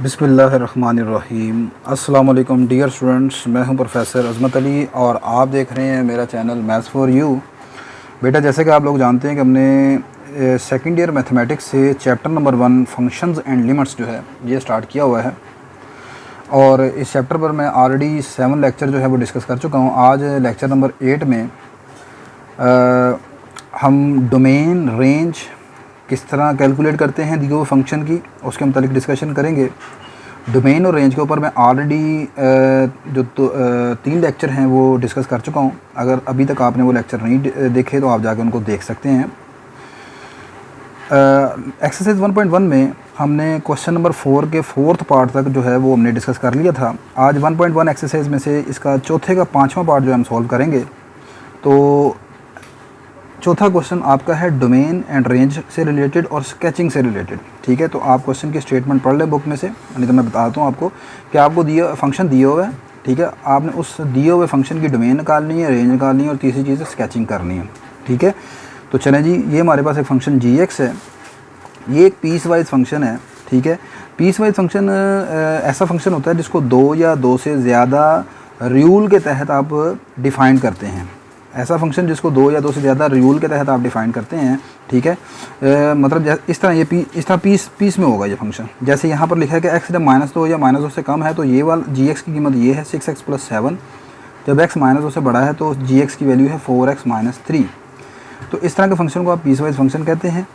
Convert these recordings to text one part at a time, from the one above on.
बिस्मिल्लाहिर्रहमानिर्रहीम। अस्सलाम वालेकुम डियर स्टूडेंट्स, मैं हूं प्रोफेसर अज़मत अली और आप देख रहे हैं मेरा चैनल मैथ्स फॉर यू। बेटा, जैसे कि आप लोग जानते हैं कि हमने सेकंड ईयर मैथमेटिक्स से chapter number 1 functions and limits जो है ये स्टार्ट किया हुआ है और इस चैप्टर पर मैं ऑलरेडी 7 लेक्चर जो है वो डिस्कस कर चुका हूँ। आज लेक्चर नंबर 8 में हम डोमेन रेंज किस तरह कैलकुलेट करते हैं दिए हुए फंक्शन की, उसके मुतालिक डिस्कशन करेंगे। डोमेन और रेंज के ऊपर मैं ऑलरेडी जो 3 लेक्चर हैं वो डिस्कस कर चुका हूँ। अगर अभी तक आपने वो लेक्चर नहीं देखे तो आप जाकर उनको देख सकते हैं। एक्सरसाइज 1.1 में हमने क्वेश्चन नंबर 4 के 4th पार्ट तक जो है वो हमने डिस्कस कर लिया था। आज 1.1 एक्सरसाइज में से इसका चौथे का 5वां पार्ट जो हम सॉल्व करेंगे। तो चौथा क्वेश्चन आपका है डोमेन एंड रेंज से रिलेटेड और स्केचिंग से रिलेटेड। ठीक है, तो आप क्वेश्चन की स्टेटमेंट पढ़ लें बुक में से, नहीं तो मैं बताता हूँ आपको कि आपको दिया फंक्शन दिया हुआ है। ठीक है, आपने उस दिए हुए फंक्शन की डोमेन निकालनी है, रेंज निकालनी है और तीसरी चीज़ है स्केचिंग करनी है। ठीक है, तो चलें जी, ये हमारे पास एक फंक्शन g(x) है। ये एक पीस वाइज फंक्शन है। ठीक है, पीस वाइज फंक्शन ऐसा फंक्शन होता है जिसको 2 या 2 से ज़्यादा रूल के तहत आप डिफ़ाइन करते हैं। ऐसा फंक्शन जिसको 2 या 2 से ज़्यादा रूल के तहत आप डिफ़ाइन करते हैं। ठीक है, मतलब इस तरह इस तरह पीस में होगा ये फंक्शन। जैसे यहाँ पर लिखा है कि x जब -2 या -2 से कम है तो ये वाला g(x) की कीमत ये है 6x + 7। जब x -2 से बड़ा है तो g(x) की वैल्यू है 4x - 3। तो इस तरह के फंक्शन को आप पीस वाइज फंक्शन कहते हैं।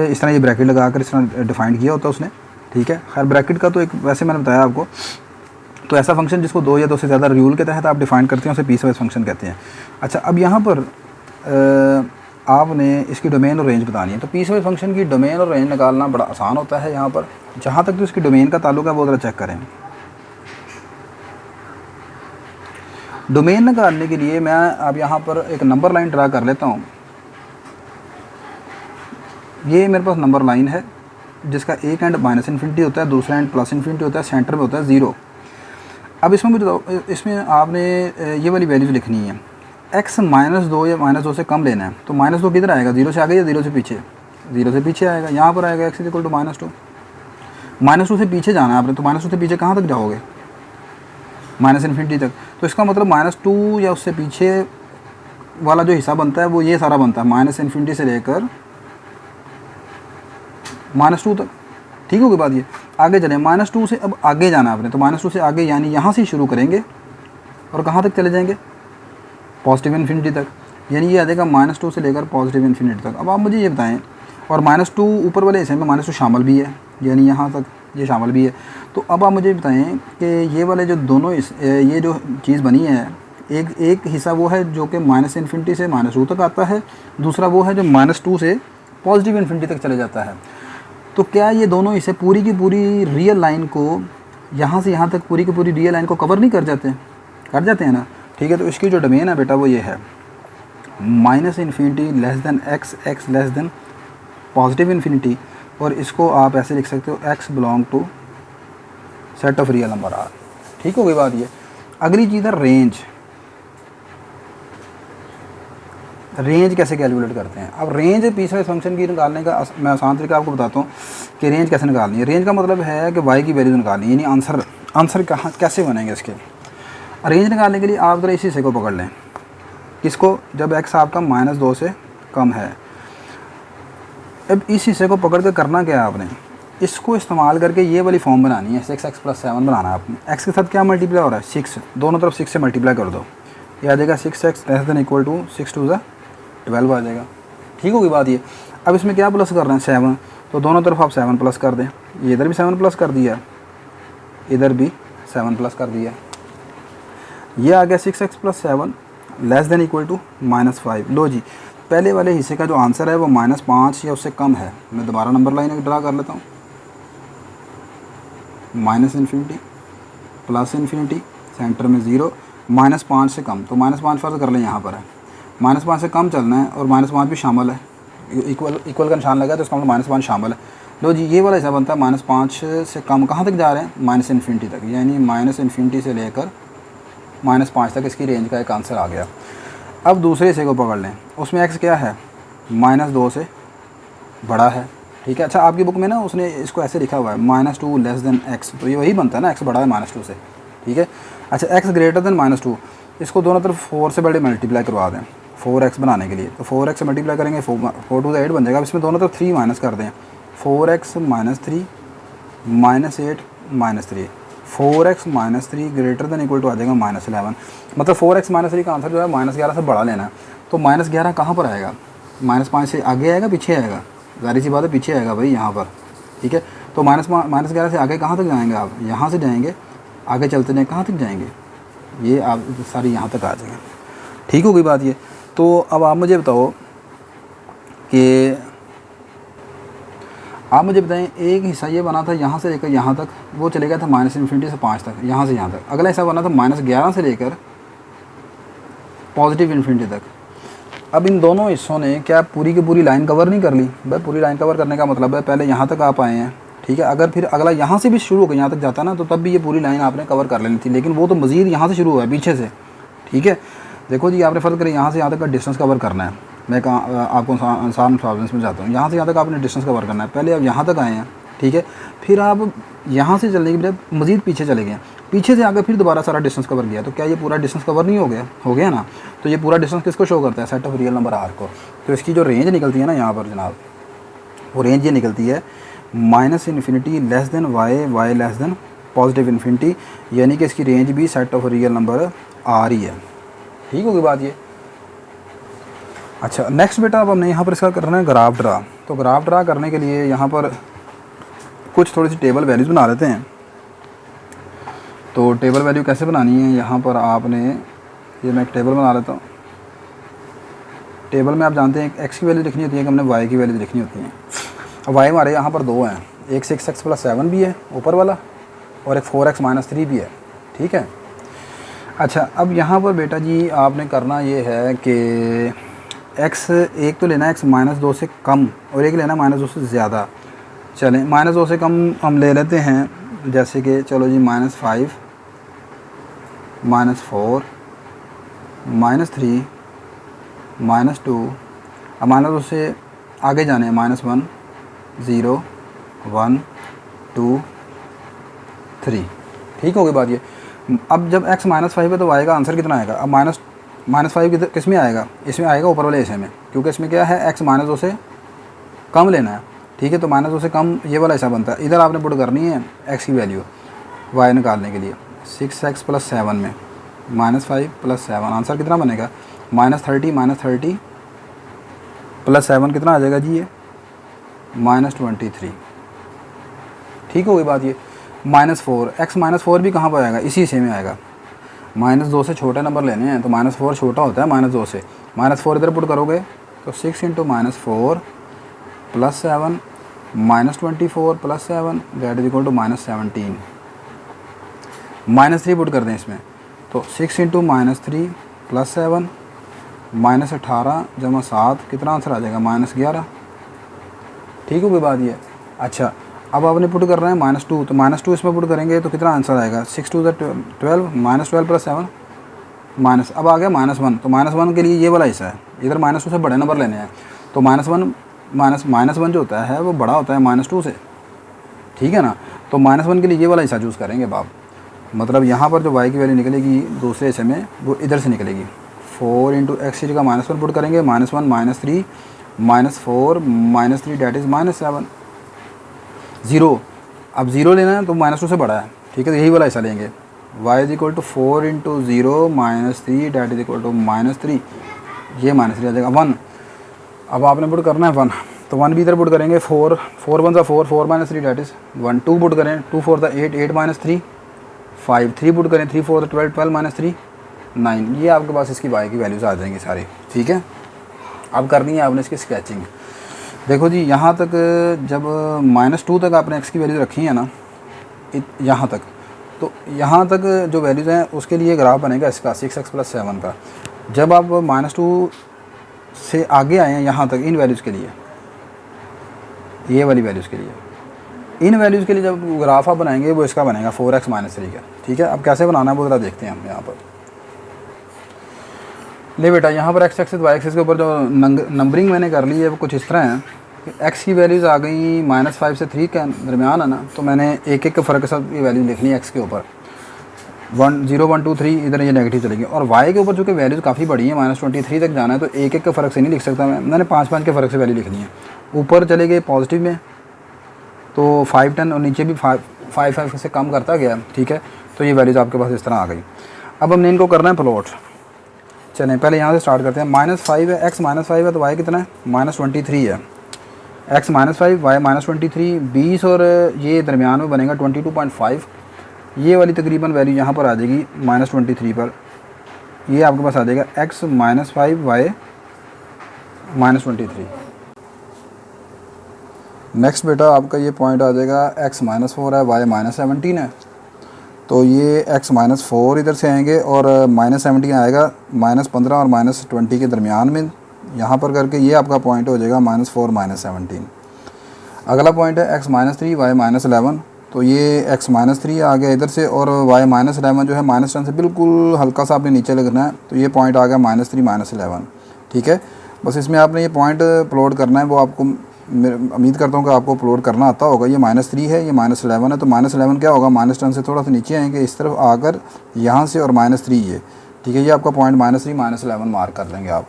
इस तरह ये ब्रैकेट लगा कर इस तरह डिफ़ाइन किया होता है उसने। ठीक है, खैर ब्रैकेट का तो एक वैसे मैंने बताया आपको। तो ऐसा फंक्शन जिसको 2 या 2 से ज़्यादा रूल के तहत आप डिफ़ाइन करते हैं उसे पीस वाइज फंक्शन कहते हैं। अच्छा, अब यहाँ पर आपने इसकी डोमेन और रेंज बतानी है। तो पीस वाइज फंक्शन की डोमेन और रेंज निकालना बड़ा आसान होता है। यहाँ पर जहाँ तक तो इसकी डोमेन का ताल्लुक है वो ज़रा चेक करें। डोमेन निकालने के लिए मैं अब यहाँ पर एक नंबर लाइन ड्रा कर लेता हूँ। ये मेरे पास नंबर लाइन है जिसका एक एंड -∞ होता है, दूसरा एंड +∞ होता है, सेंटर में होता है 0। अब इसमें मुझे बताओ, इसमें आपने ये वाली वैल्यूज़ लिखनी है। x -2 या -2 से कम लेना है तो -2 किधर आएगा, 0 से आगे या 0 से पीछे? 0 से पीछे आएगा। यहाँ पर आएगा x = -2। -2 से पीछे जाना है आपने, तो -2 से पीछे कहाँ तक जाओगे? -∞ तक। तो इसका मतलब -2 या उससे पीछे वाला जो हिस्सा बनता है वो ये सारा बनता है, -∞ से लेकर -2 तक। ठीक होगी बात। ये आगे चलें, -2 से अब आगे जाना है आपने, तो -2 से आगे यानी यहाँ से शुरू करेंगे और कहाँ तक चले जाएंगे? +∞ तक। यानी ये आ जाएगा -2 से लेकर +∞ तक। अब आप मुझे ये बताएं, और -2 ऊपर वाले हिस्से में -2 शामिल भी है, यानी यहाँ तक ये शामिल भी है। तो अब आप मुझे बताएं कि ये वाले जो दोनों ये जो चीज़ बनी है, एक हिस्सा वो है जो कि -∞ से -2 तक आता है, दूसरा वो है जो -2 से +∞ तक चले जाता है। तो क्या ये दोनों हिस्से पूरी की पूरी रियल लाइन को यहाँ से यहाँ तक पूरी की पूरी रियल लाइन को कवर नहीं कर जाते? कर जाते हैं ना। ठीक है, तो इसकी जो डोमेन है बेटा वो ये है -∞ x x +∞, और इसको आप ऐसे लिख सकते हो x belong to set of real number R। ठीक हो गई बात। ये अगली चीज़ है रेंज। रेंज कैसे कैलकुलेट करते हैं? अब रेंज पीस वाइज फंक्शन की निकालने का मैं आसान तरीका आपको बताता हूँ कि रेंज कैसे निकालनी है। रेंज का मतलब है कि y की वैल्यू निकालनी है, यानी आंसर कहाँ कैसे बनेंगे इसके। रेंज निकालने के लिए आप ज़रा इसी हिस्से को पकड़ लें। किसको? जब x आपका -2 से कम है। अब इस हिस्से को पकड़ कर करना क्या है आपने? इसको इस्तेमाल करके ये वाली फॉर्म बनानी है, 6x + 7 बनाना है आपने। x के साथ क्या मल्टीप्लाई हो रहा है? 6। दोनों तरफ 6 से मल्टीप्लाई कर दो, ये आ जाएगा 6x ≤ 6 × 2 = 12 आ जाएगा। ठीक होगी बात ये। अब इसमें क्या प्लस कर रहे हैं? 7। तो दोनों तरफ आप 7 प्लस कर दें। ये इधर भी 7 प्लस कर दिया, इधर भी 7 प्लस कर दिया। ये आ गया 6x + 7 ≤ -5। लो जी, पहले वाले हिस्से का जो आंसर है वो -5 या उससे कम है। मैं दोबारा नंबर लाइन ड्रा कर लेता हूँ। -∞, +∞, सेंटर में 0, -5 से कम। तो -5 फर्ज कर लें यहाँ पर है, -5 से कम चलना है और -5 भी शामिल है। इक्वल का निशान लगा तो इसका मतलब -5 शामिल है। लो जी, ये वाला हिस्सा बनता है -5 से कम। कहाँ तक जा रहे हैं? -∞ तक, यानी -∞ से लेकर -5 तक इसकी रेंज का एक आंसर आ गया। अब दूसरे हिस्से को पकड़ लें, उसमें x क्या है? -2 से बड़ा है। ठीक है। अच्छा आपकी बुक में ना उसने इसको ऐसे लिखा हुआ है -2 लेस देन एक्स, तो ये वही बनता है ना, एक्स बड़ा है -2 से, ठीक है। अच्छा एक्स ग्रेटर देन -2, इसको दोनों तरफ 4 से बड़े मल्टीप्लाई करवा दें 4x बनाने के लिए, तो 4x से मल्टीप्लाई करेंगे 4 2 8 बन जाएगा। अब इसमें दोनों तरफ 3 माइनस कर दें, 4x - 3 -8 -3, 4x - 3 greater than equal to आ जाएगा -11। मतलब 4x - 3 का आंसर जो है -11 से बड़ा लेना है। तो -11 कहाँ पर आएगा, -5 से आगे आएगा पीछे आएगा, ज़ाहिर सी बात है पीछे आएगा भाई यहाँ पर, ठीक है। तो -11 से आगे कहाँ तक जाएंगे आप, यहाँ से जाएंगे, आगे चलते जाएँ कहाँ तक जाएंगे, ये आप सारी यहाँ तक आ जाएंगे, ठीक हो गई बात ये। तो अब आप मुझे बताओ कि आप मुझे बताएं एक हिस्सा ये बना था यहाँ से लेकर यहाँ तक, वो चले गया था -∞ से 5 तक, यहाँ से यहाँ तक। अगला हिस्सा बना था -11 से लेकर +∞ तक। अब इन दोनों हिस्सों ने क्या पूरी की पूरी लाइन कवर नहीं कर ली भाई। पूरी लाइन कवर करने का मतलब है पहले यहाँ तक आप आए हैं, ठीक है। अगर फिर अगला यहाँ से भी शुरू होकर यहाँ तक जाता ना, तो तब भी ये पूरी लाइन आपने कवर कर लेनी थी, लेकिन वो तो मज़ीद यहाँ से शुरू हुआ है पीछे से, ठीक है। देखो जी आपने फ़र्ज़ करें यहाँ से यहाँ तक का डिस्टेंस कवर करना है, मैं आपको आसान प्रॉब्लम्स में जाता हूँ। यहाँ से यहाँ तक आपने डिस्टेंस कवर करना है, पहले आप यहाँ तक आए हैं, ठीक है। फिर आप यहाँ से चलने के बजाय मज़ीद पीछे चले गए, पीछे से आगे फिर दोबारा सारा डिस्टेंस कवर किया, तो क्या ये पूरा डिस्टेंस कवर नहीं हो गया ना। तो ये पूरा डिस्टेंस किसको शो करता है, set of real number R को। तो इसकी जो रेंज निकलती है ना यहाँ पर जनाब, वो रेंज ये निकलती है -∞ less than y less than +∞, यानी कि इसकी रेंज भी set of real number R ही है, ठीक होगी बात ये। अच्छा नेक्स्ट बेटा अब हमने यहाँ पर इसका करना है ग्राफ ड्रा। तो ग्राफ ड्रा करने के लिए यहाँ पर कुछ थोड़ी सी टेबल वैल्यूज़ बना लेते हैं। तो टेबल वैल्यू कैसे बनानी है, यहाँ पर आपने, ये मैं एक टेबल बना लेता हूँ। टेबल में आप जानते हैं एक एक्स की वैल्यू लिखनी होती है कि हमने वाई की वैल्यू लिखनी होती है। अब वाई हमारे यहाँ पर दो हैं, एक 6x + 7 भी है ऊपर वाला, और एक 4x - 3 भी है, ठीक है। अच्छा अब यहाँ पर बेटा जी आपने करना ये है कि x एक तो लेना है x -2 से कम, और एक लेना है -2 से ज़्यादा। चलें -2 से कम हम ले लेते हैं, जैसे कि चलो जी -5 -4 -3 -2। अब -2 से आगे जाने हैं, -1 0 1 2 3, ठीक होगी बात ये। अब जब x -5 है तो y का आंसर कितना आएगा। अब -5 किस में आएगा, इसमें आएगा ऊपर वाले हिस्से में, क्योंकि इसमें क्या है x -2 से कम लेना है, ठीक है। तो -2 से कम ये वाला हिस्सा बनता है। इधर आपने पुट करनी है x की वैल्यू y निकालने के लिए, 6x + 7 में -5 + 7 आंसर कितना बनेगा, -30 + 7 कितना आ जाएगा जी, ये -23, ठीक हो गई बात ये। -4 x -4 भी कहाँ पर आएगा, इसी हिस्से में आएगा। -2 से छोटे नंबर लेने हैं, तो -4 छोटा होता है -2 से। -4 इधर पुट करोगे तो 6 × -4 + 7 -24 + 7 that is equal to -17। -3 put कर दें इसमें, तो 6 × -3 + 7 -18 + 7 कितना आंसर आ जाएगा, -11, ठीक होगी बात ये। अच्छा अब आपने पुट करना है -2, तो -2 इसमें पुट करेंगे तो कितना आंसर आएगा, 6 2 12 -12 + 7 माइनस, अब आ गया -1। तो -1 के लिए ये वाला हिस्सा है, इधर -2 से बड़े नंबर लेने हैं। तो -1 जो होता है वो बड़ा होता है -2 से, ठीक है ना। तो -1 के लिए ये वाला हिस्सा चूज़ करेंगे बाप। मतलब यहाँ पर जो y की वैल्यू निकलेगी दूसरे हिस्से में, वो इधर से निकलेगी। 4 × x की जगह -1 पुट करेंगे, -1 -3 -4 -3 डैट इज़ -7 0। अब 0 लेना है तो -2 से बड़ा है, ठीक है। तो यही वाला हिस्सा लेंगे, y is equal to 4 × 0 -3 that is equal to -3, ये -3 आ जाएगा 1। अब आपने पुट करना है 1, तो 1 भी इधर पुट करेंगे, 4 4 1 4 4 -3 डैट इज़ 1। 2 पुट करें, 2 4 8 8 -3 5 3 पुट करें, 3 4 12 12 -3 9। ये आपके पास इसकी y की वैल्यूज़ आ जाएंगी सारी, ठीक है। अब करनी है आपने इसकी स्केचिंग। देखो जी यहाँ तक जब -2 तक आपने x की वैल्यू रखी है ना, यहाँ तक, तो यहाँ तक जो वैल्यूज़ हैं उसके लिए ग्राफ बनेगा इसका 6x + 7 का। जब आप -2 से आगे आए हैं यहाँ तक इन वैल्यूज़ के लिए, ये वाली वैल्यूज़ के लिए, इन वैल्यूज़ के लिए जब ग्राफ आप बनाएंगे वो इसका बनेगा 4x - 3 का, ठीक है। अब कैसे बनाना है वो ज़रा देखते हैं हम यहाँ पर। ले बेटा यहाँ पर x एक्सिस y एक्सिस के ऊपर जो नंबरिंग मैंने कर ली है वो कुछ इस तरह है एक्स की वैल्यूज़ आ गई -5 से 3 के दरमियान है ना, तो मैंने एक एक के फ़र्क के साथ ये वैल्यू लिखनी है एक्स के ऊपर। 1 0 1 2 3 इधर ये नेगेटिव चलेगी, और वाई के ऊपर चूँकि वैल्यूज़ काफ़ी बड़ी है, -23 तक जाना है, तो एक एक के फ़र्क से नहीं लिख सकता मैंने 5 के फ़र्क से वैल्यू लिखनी है। ऊपर चले गए पॉजिटिव में तो 5 10 और नीचे भी 5 से कम करता गया, ठीक है। तो ये वैल्यूज़ आपके पास इस तरह आ गई। अब हमने इनको करना है प्लॉट। चलें पहले यहाँ से स्टार्ट करते हैं। -5 है, x -5 है, तो y कितना है -23 है। x -5 y -23, 20 और ये दरमियान में बनेगा 22.5। ये वाली तकरीबन वैल्यू यहाँ पर आ जाएगी -23 पर। ये आपके पास आ जाएगा x -5 y -23। नेक्स्ट बेटा आपका ये पॉइंट आ जाएगा x -4 है, y -17 है, तो ये x -4 इधर से आएंगे और -17 आएगा -15 और -20 के दरमियान में यहाँ पर करके, ये आपका पॉइंट हो जाएगा -4 -17। अगला पॉइंट है x -3 y -11, तो ये x -3 आ गया इधर से, और y -11 जो है -10 से बिल्कुल हल्का सा आपने नीचे लगना है, तो ये पॉइंट आ गया -3 -11, ठीक है। बस इसमें आपने ये पॉइंट प्लॉट करना है, वो आपको उम्मीद करता हूँ कि आपको अपलोड करना आता होगा। ये -3 है, ये -11 है, तो -11 क्या होगा, -10 से थोड़ा सा नीचे आएंगे इस तरफ आकर यहाँ से, और -3 ये, ठीक है। ये आपका पॉइंट -3 -11 मार्क कर लेंगे आप।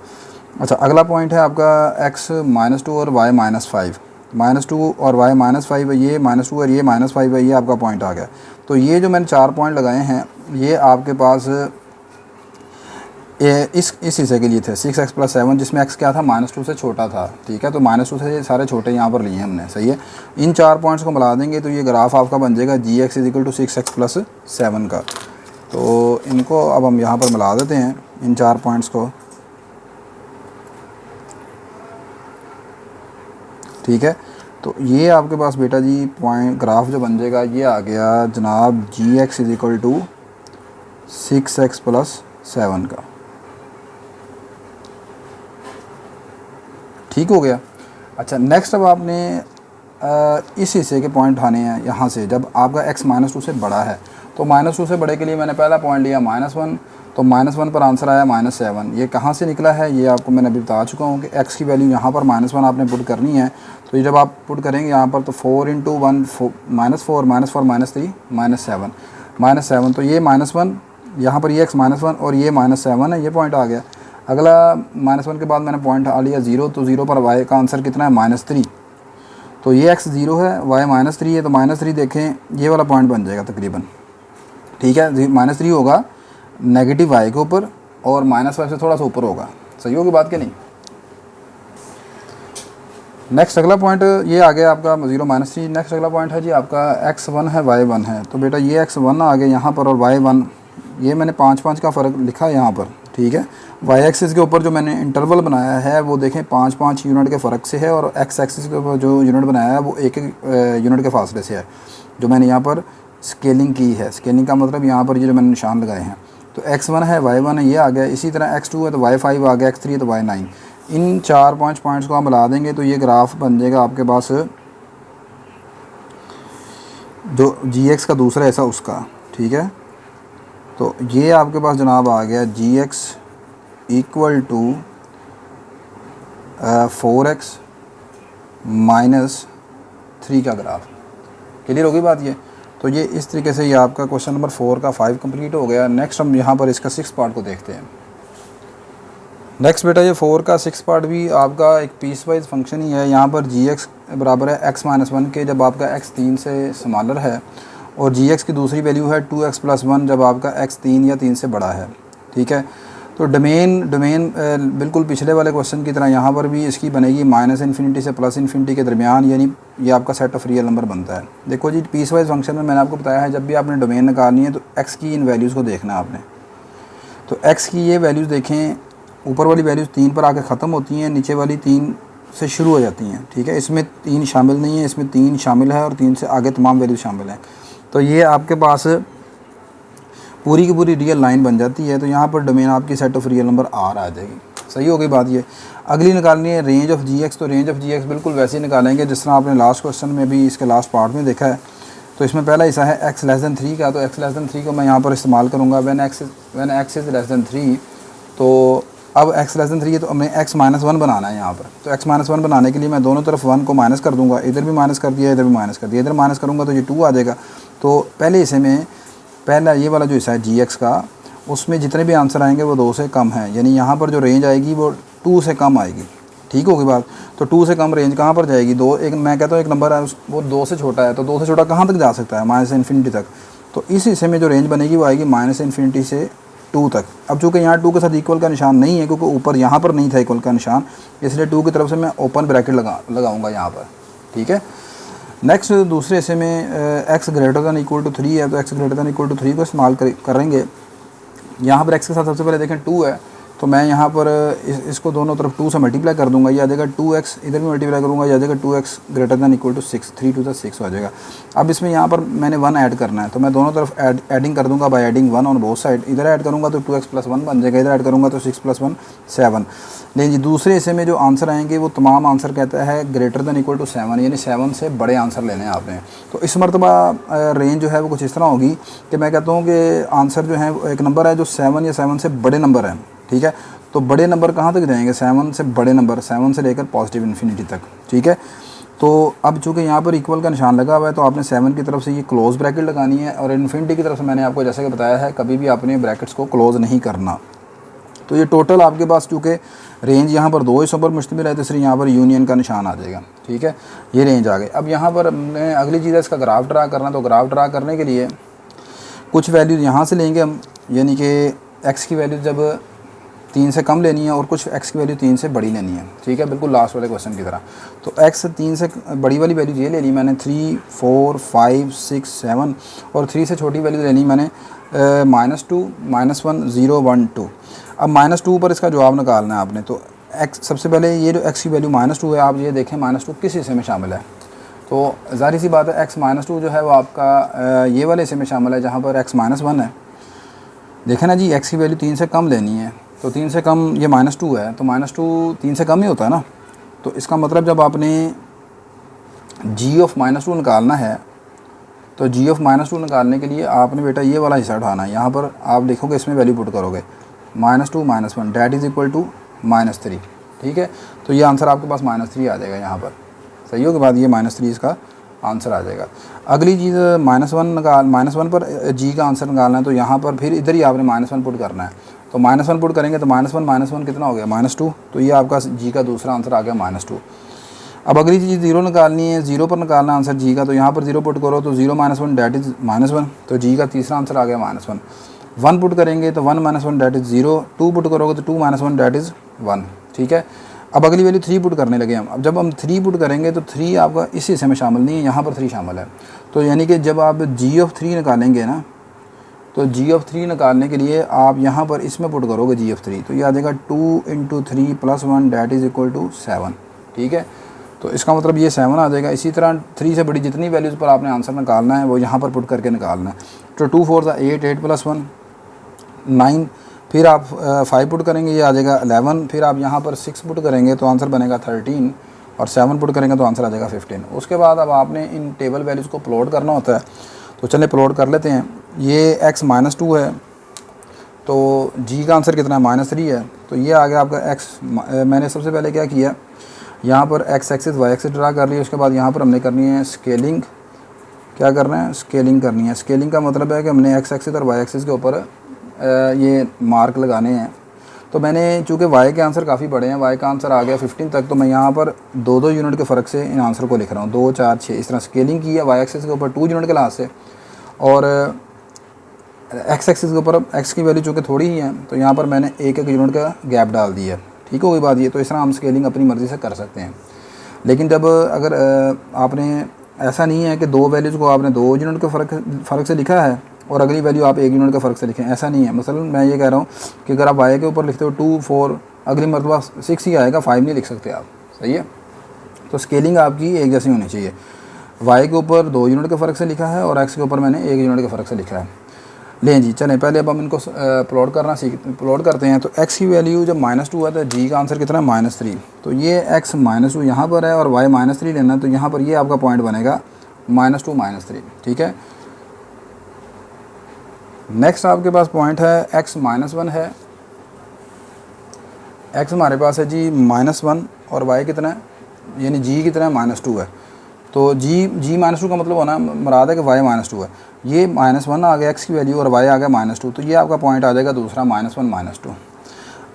अच्छा, अगला पॉइंट है आपका x -2 और y -5, -2 और y -5 है, ये -2 और ये -5 है, ये आपका पॉइंट आ गया। तो ये जो मैंने 4 पॉइंट लगाए हैं, ये आपके पास इस हिस्से के लिए थे 6x + 7, जिसमें x क्या था, -2 से छोटा था, ठीक है। तो -2 से ये सारे छोटे यहाँ पर लिए हमने, सही है। इन 4 पॉइंट्स को मिला देंगे तो ये ग्राफ आपका बन जाएगा gx = 6x + 7 का। तो इनको अब हम यहाँ पर मिला देते हैं, इन 4 पॉइंट्स को, ठीक है। तो ये आपके पास बेटा जी पॉइंट ग्राफ जो बन जाएगा, ये आ गया जनाब gx = 6x + 7 का, ठीक हो गया। अच्छा, नेक्स्ट अब आपने इस हिस्से के पॉइंट उठाने हैं यहाँ से। जब आपका x -2 से बड़ा है, तो -2 से बड़े के लिए मैंने पहला पॉइंट लिया -1, तो -1 पर आंसर आया -7। ये कहाँ से निकला है, ये आपको मैंने अभी बता चुका हूँ कि x की वैल्यू यहाँ पर -1 आपने पुट करनी है। तो ये जब आप पुट करेंगे यहाँ पर, तो 4 × 1 -4 -3 -7, तो ये -1 यहाँ पर, ये x -1 और ये -7 है, ये पॉइंट आ गया। अगला -1 के बाद मैंने पॉइंट आ लिया 0, तो 0 पर y का आंसर कितना है, -3। तो ये x 0 है, y -3 है, तो -3 देखें ये वाला पॉइंट बन जाएगा तकरीबन, ठीक है। -3 होगा नेगेटिव y के ऊपर, और -5 से थोड़ा सा ऊपर होगा, सही होगी बात कि नहीं। नेक्स्ट अगला पॉइंट ये आ गया आपका 0 -3। नेक्स्ट अगला पॉइंट है जी आपका x1 है, y1 है, तो बेटा ये x1 आ गया यहाँ पर, और y1, ये मैंने 5 का फ़र्क लिखा है यहाँ पर, ठीक है। y एक्सिस के ऊपर जो मैंने इंटरवल बनाया है वो देखें 5 यूनिट के फ़र्क से है, और x एक्सिस के ऊपर जो यूनिट बनाया है वो 1 यूनिट के फासले से है, जो मैंने यहाँ पर स्केलिंग की है। स्केलिंग का मतलब यहाँ पर ये जो मैंने निशान लगाए हैं, तो x1 है, y1 है, ये आ गया। इसी तरह x2 है तो y5 आ गया, x3 है तो y9। इन 4 पॉइंट्स को हम मिला देंगे तो ये ग्राफ बन जाएगा आपके पास, जो gx का दूसरा ऐसा उसका, ठीक है। तो ये आपके पास जनाब आ गया gx = 4x - 3 का ग्राफ। क्लियर होगी बात ये। तो ये इस तरीके से ये आपका क्वेश्चन नंबर 4 का 5 कंप्लीट हो गया। नेक्स्ट हम यहाँ पर इसका 6 पार्ट को देखते हैं। नेक्स्ट बेटा ये 4 का 6 पार्ट भी आपका एक पीस वाइज फंक्शन ही है। यहाँ पर gx बराबर है x - 1 के, जब आपका x 3 से स्मॉलर है, और gx की दूसरी वैल्यू है 2x + 1 जब आपका x 3 या 3 से बड़ा है, ठीक है। तो डोमेन बिल्कुल पिछले वाले क्वेश्चन की तरह यहाँ पर भी इसकी बनेगी -∞ से +∞ के दरमियान, यानी ये आपका सेट ऑफ रियल नंबर बनता है। देखो जी, पीस वाइज फंक्शन में मैंने आपको बताया है, जब भी आपने डोमेन निकालनी है तो x की इन वैल्यूज़ को देखना है आपने। तो x की ये वैल्यूज़ देखें, ऊपर वाली वैल्यूज़ 3 पर आकर ख़त्म होती हैं, नीचे वाली 3 से शुरू हो जाती हैं, ठीक है। इसमें 3 शामिल नहीं है, इसमें 3 शामिल है, और 3 से आगे तमाम वैल्यूज़ शामिल हैं। तो ये आपके पास पूरी की पूरी रियल लाइन बन जाती है। तो यहाँ पर डोमेन आपकी set of real number R आ जाएगी। सही हो गई बात ये। अगली निकालनी है रेंज ऑफ gx। तो रेंज ऑफ gx बिल्कुल वैसे ही निकालेंगे जिस तरह आपने लास्ट क्वेश्चन में भी इसके लास्ट पार्ट में देखा है। तो इसमें पहला हिस्सा है x <3 का, तो x <3 को मैं यहाँ पर इस्तेमाल करूँगा। व्हेन x इज़ <3, तो अब x लेस देन 3 है तो हमें x माइनस 1 बनाना है यहाँ पर। तो x माइनस 1 बनाने के लिए मैं दोनों तरफ 1 को माइनस कर दूंगा, इधर भी माइनस कर दिया, इधर भी माइनस कर दिया, इधर माइनस करूँगा तो ये 2 आ जाएगा। तो पहले हिस्से में पहला ये वाला जो हिस्सा है जी एक्स का, उसमें जितने भी आंसर आएंगे वो 2 से कम है, यानी यहाँ पर जो रेंज आएगी वो 2 से कम आएगी। ठीक होगी बात। तो 2 से कम रेंज कहाँ पर जाएगी? 2, एक मैं कहता हूँ एक नंबर है वो 2 से छोटा है, तो 2 से छोटा कहाँ तक जा सकता है? माइनस इन्फिनिटी तक। तो इस हिस्से में जो रेंज बनेगी वो आएगी माइनस इन्फिनिटी से 2 तक। अब चूँकि यहाँ 2 के साथ इक्वल का निशान नहीं है, क्योंकि ऊपर यहाँ पर नहीं था इक्वल का निशान, इसलिए 2 की तरफ से मैं ओपन ब्रैकेट लगाऊंगा यहाँ पर। ठीक है। नेक्स्ट दूसरे हिस्से में x greater than equal to 3 है, तो x greater than equal to 3 को इस्तेमाल करेंगे। यहाँ पर x के साथ सबसे पहले देखें 2 है, तो मैं यहाँ पर इसको दोनों तरफ 2 से मल्टीप्लाई कर दूंगा, ये आ जाएगा 2x, इधर भी मल्टीप्लाई करूँगा, ये आ जाएगा 2x greater than equal to 6, 3 2 6 हो जाएगा। अब इसमें यहाँ पर मैंने 1 ऐड करना है, तो मैं दोनों तरफ एडिंग कर दूंगा by adding 1 on both side. इधर ऐड करूँगा तो 2x + 1 बन जाएगा, इधर ऐड करूँगा तो 6 + 1 7। लेकिन जी दूसरे हिस्से में जो आंसर आएंगे वो तमाम आंसर कहता है ग्रेटर दैन इक्वल टू 7, यानी 7 से बड़े आंसर लेने हैं आपने। तो इस मरतबा रेंज जो है वो कुछ इस तरह होगी कि मैं कहता हूँ कि आंसर जो है एक नंबर है जो 7 या 7 से बड़े नंबर हैं। ठीक है। तो बड़े नंबर कहाँ तक जाएंगे? 7 से बड़े नंबर, 7 से लेकर पॉजिटिव इन्फिनिटी तक। ठीक है। तो अब चूँकि यहाँ पर इक्वल का निशान लगा हुआ है, तो आपने 7 की तरफ से ये क्लोज ब्रैकेट लगानी है, और इन्फिनिटी की तरफ से मैंने आपको जैसे कि बताया है कभी भी आपने ब्रैकेट्स को क्लोज नहीं करना। तो ये टोटल आपके पास चूँकि रेंज यहाँ पर 2 हिस्सों पर मुश्तमिल है, तो इसलिए यहाँ पर यूनियन का निशान आ जाएगा। ठीक है। ये रेंज आ गई। अब यहाँ पर हमने अगली चीज़ है इसका ग्राफ ड्रा करना। तो ग्राफ ड्रा करने के लिए कुछ वैल्यूज़ यहाँ से लेंगे हम, यानी कि एक्स की वैल्यू जब 3 से कम लेनी है और कुछ x की वैल्यू 3 से बड़ी लेनी है। ठीक है, बिल्कुल लास्ट वाले क्वेश्चन की तरह। तो x 3 से बड़ी वाली वैल्यू ये ले ली मैंने 3, 4, 5, 6, 7, और 3 से छोटी वैल्यू लेनी मैंने -2, -1, 0, 1, 2। अब -2 पर इसका जवाब निकालना है आपने। तो x सबसे पहले ये जो x की वैल्यू -2 है, आप ये देखें -2 किस हिस्से में शामिल है। तो ज़ाहिर सी बात है x -2 जो है वो आपका ये वाले हिस्से में शामिल है जहाँ पर x -1 है। देखें ना जी, x की वैल्यू 3 से कम लेनी है, तो 3 से कम ये -2 है, तो -2 3 से कम ही होता है ना। तो इसका मतलब जब आपने g ऑफ -2 निकालना है, तो g ऑफ -2 निकालने के लिए आपने बेटा ये वाला हिस्सा उठाना है। यहाँ पर आप देखोगे इसमें वैल्यू पुट करोगे -2 -1 डैट इज़ इक्वल टू -3। ठीक है, तो ये आंसर आपके पास -3 आ जाएगा यहाँ पर। सही हो के बाद ये -3 इसका आंसर आ जाएगा। अगली चीज़ -1 पर g का आंसर निकालना है, तो यहाँ पर फिर इधर ही आपने -1 पुट करना है। तो -1 पुट करेंगे तो -1 कितना हो गया? -2। तो ये आपका g का दूसरा आंसर आ गया -2। अब अगली चीज़ 0 निकालनी है, 0 पर निकालना आंसर g का, तो यहाँ पर 0 पुट करो तो 0 -1 डैट इज़ -1, तो g का तीसरा आंसर आ गया -1। 1 पुट करेंगे तो 1 -1 डैट इज़ 0, 2 पुट करोगे तो 2 -1 डैट इज़ 1। ठीक है। अब अगली वैल्यू 3 पुट करने लगे हम। अब जब हम 3 पुट करेंगे तो 3 आपका इस हिस्से में शामिल नहीं है, यहाँ पर 3 शामिल है। तो यानी कि जब आप g ऑफ 3 निकालेंगे ना, तो g ऑफ 3 निकालने के लिए आप यहाँ पर इसमें पुट करोगे g ऑफ 3, तो ये आ जाएगा 2 × 3 + 1 डैट इज़ इक्वल टू 7। ठीक है, तो इसका मतलब ये 7 आ जाएगा। इसी तरह 3 से बड़ी जितनी वैल्यूज़ पर आपने आंसर निकालना है वो यहाँ पर पुट करके निकालना है। तो 2 4 8, 8 + 1 9, फिर आप 5 पुट करेंगे, ये आ जाएगा 11, फिर आप यहाँ पर 6 पुट करेंगे तो आंसर बनेगा 13, और 7 पुट करेंगे तो आंसर आ जाएगा 15। उसके बाद अब आपने इन टेबल वैल्यूज़ को प्लॉट करना होता है, तो चलिए प्लॉट कर लेते हैं। ये x -2 है, तो g का आंसर कितना है? -3 है। तो ये आ गया आपका x। मैंने सबसे पहले क्या किया, यहाँ पर x axis y axis draw कर लिया। उसके बाद यहाँ पर हमने करनी है स्केलिंग। क्या करना है? स्केलिंग करनी है। स्केलिंग का मतलब है कि हमने x एक्सिस और y एक्सिस के ऊपर ये मार्क लगाने हैं। तो मैंने चूँकि y के आंसर काफ़ी बड़े हैं, y का आंसर आ गया 15 तक, तो मैं यहाँ पर 2-2 यूनिट के फ़र्क से इन आंसर को लिख रहा हूँ। 2, 4, 6 इस तरह स्केलिंग की है y एक्सिस के ऊपर 2 यूनिट के लिहाज से, और x एक्सिस के ऊपर x की वैल्यू चूँकि थोड़ी ही है, तो यहाँ पर मैंने 1-1 यूनिट का गैप डाल दिया। ठीक हो गई बात ये। तो इस तरह हम स्केलिंग अपनी मर्ज़ी से कर सकते हैं। लेकिन जब अगर आपने ऐसा नहीं है कि 2 वैल्यूज़ को आपने 2 यूनिट के फ़र्क से लिखा है और अगली वैल्यू आप 1 यूनिट के फ़र्क से लिखें, ऐसा नहीं है। मसलन मैं ये कह रहा हूँ कि अगर आप y के ऊपर लिखते हो 2, 4, अगली मरतबा 6 ही आएगा, 5 नहीं लिख सकते आप। सही है। तो स्केलिंग आपकी एक जैसी होनी चाहिए। y के ऊपर 2 यूनिट के फ़र्क से लिखा है और x के ऊपर मैंने 1 यूनिट के फ़र्क से लिखा है। लें जी, चलें पहले अब हम इनको प्लॉट करते हैं। तो x की वैल्यू जब -2 है तो g का आंसर कितना है? -3। तो ये x -2 यहाँ पर है और y -3 लेना है, तो यहाँ पर ये आपका पॉइंट बनेगा -2 -3। ठीक है। नेक्स्ट आपके पास पॉइंट है x -1 है, एक्स हमारे पास है जी -1 और वाई कितना है, यानी जी कितना है -2 है। तो जी -2 का मतलब होना मुराद है कि वाई -2 है। ये -1 आ गया एक्स की वैल्यू और वाई आ गया -2, तो ये आपका पॉइंट आ जाएगा दूसरा -1 -2।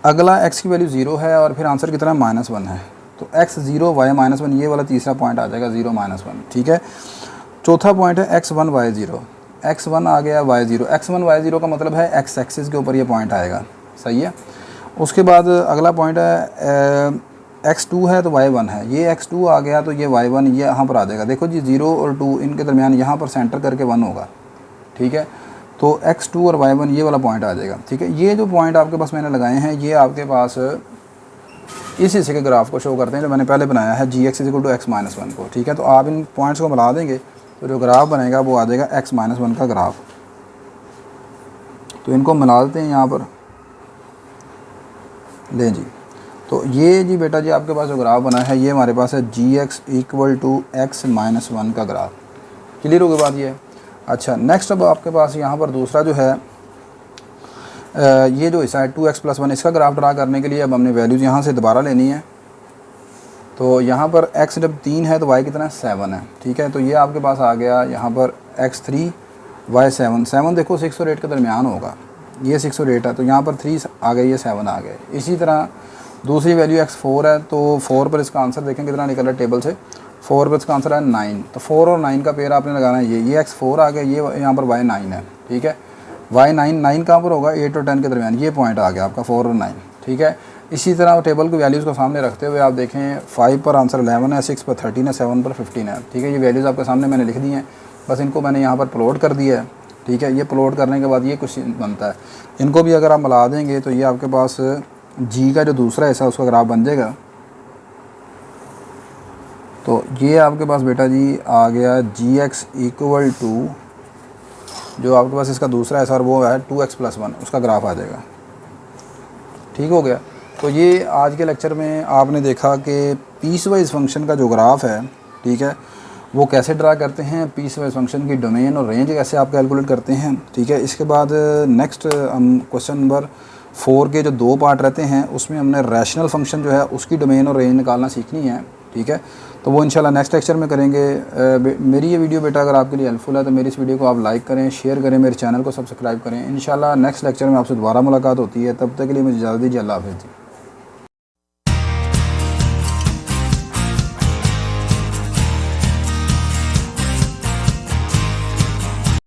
अगला एक्स की वैल्यू 0 है और फिर आंसर कितना -1 है, तो एक्स 0 वाई -1, ये वाला तीसरा पॉइंट आ जाएगा 0 -1, ठीक है। चौथा पॉइंट है x1 y0, x1 आ गया y0, x1 y0 का मतलब है x एक्सिस के ऊपर ये पॉइंट आएगा, सही है। उसके बाद अगला पॉइंट है x2 है तो y1 है, ये x2 आ गया तो ये y1 ये यहाँ पर आ जाएगा। देखो जी 0 और 2 इनके दरमियान यहाँ पर सेंटर करके 1 होगा, ठीक है। तो x2 और y1 ये वाला पॉइंट आ जाएगा, ठीक है। ये जो पॉइंट आपके पास मैंने लगाए हैं ये आपके पास इस हिस्से के ग्राफ को शो करते हैं जो मैंने पहले बनाया है gx = x - 1 को, ठीक है। तो आप इन पॉइंट्स को मिला देंगे तो जो ग्राफ बनेगा वो आ जाएगा x - 1 का ग्राफ। तो इनको मिला देते हैं यहाँ पर, लें जी। तो ये जी बेटा जी आपके पास जो ग्राफ बना है ये हमारे पास है gx = x - 1 का ग्राफ। क्लियर होगी बात ये। अच्छा नेक्स्ट अब आपके पास यहाँ पर दूसरा जो है ये जो हिस्सा है 2x + 1, इसका ग्राफ ड्रा करने के लिए अब हमने वैल्यूज़ यहाँ से दोबारा लेनी है। तो यहाँ पर x जब 3 है तो y कितना है 7 है, ठीक है। तो ये आपके पास आ गया यहाँ पर x3 y 7, 7 देखो 6 और 8 के दरमियान होगा, ये 6 और 8 है तो यहाँ पर 3 आ गए, ये 7 आ गए। इसी तरह दूसरी वैल्यू x4 है, तो 4 पर इसका आंसर देखें कितना निकल रहा है टेबल से, 4 पर इसका आंसर है 9। तो 4 और 9 का पेयर आपने लगाना है, ये x4 आ गया, ये यहाँ पर y 9 है, ठीक है। y 9 कहाँ पर होगा 8 और 10 के दरमियान, ये पॉइंट आ गया आपका 4 और 9, ठीक है। इसी तरह टेबल की वैल्यूज़ को सामने रखते हुए आप देखें 5 पर आंसर 11 है, 6 पर 13 है, 7 पर 15 है, ठीक है। ये वैल्यूज़ आपके सामने मैंने लिख दी हैं, बस इनको मैंने यहाँ पर प्लॉट कर दिया है, ठीक है। ये प्लॉट करने के बाद ये कुछ बनता है, इनको भी अगर आप मिला देंगे तो ये आपके पास जी का जो दूसरा हिस्सा उसका ग्राफ बन जाएगा। तो ये आपके पास बेटा जी आ गया gx = जो आपके पास इसका दूसरा हिस्सा और वो है 2x + 1, उसका ग्राफ आ जाएगा, ठीक हो गया। तो ये आज के लेक्चर में आपने देखा कि पीस वाइज फंक्शन का जो ग्राफ है, ठीक है, वो कैसे ड्रा करते हैं, पीस वाइज फंक्शन की डोमेन और रेंज कैसे आप कैलकुलेट करते हैं, ठीक है। इसके बाद नेक्स्ट हम क्वेश्चन नंबर 4 के जो 2 पार्ट रहते हैं उसमें हमने रैशनल फंक्शन जो है उसकी डोमेन और रेंज निकालना सीखनी है, ठीक है। तो वो इंशाल्लाह नेक्स्ट लेक्चर में करेंगे। मेरी ये वीडियो बेटा अगर आपके लिए हेल्पफुल है तो मेरी इस वीडियो को आप लाइक करें, शेयर करें, मेरे चैनल को सब्सक्राइब करें। इंशाल्लाह नेक्स्ट लेक्चर में आपसे दोबारा मुलाकात होती है, तब तक के लिए मुझे इजाज़त दीजिए। अल्लाह हाफ़िज़।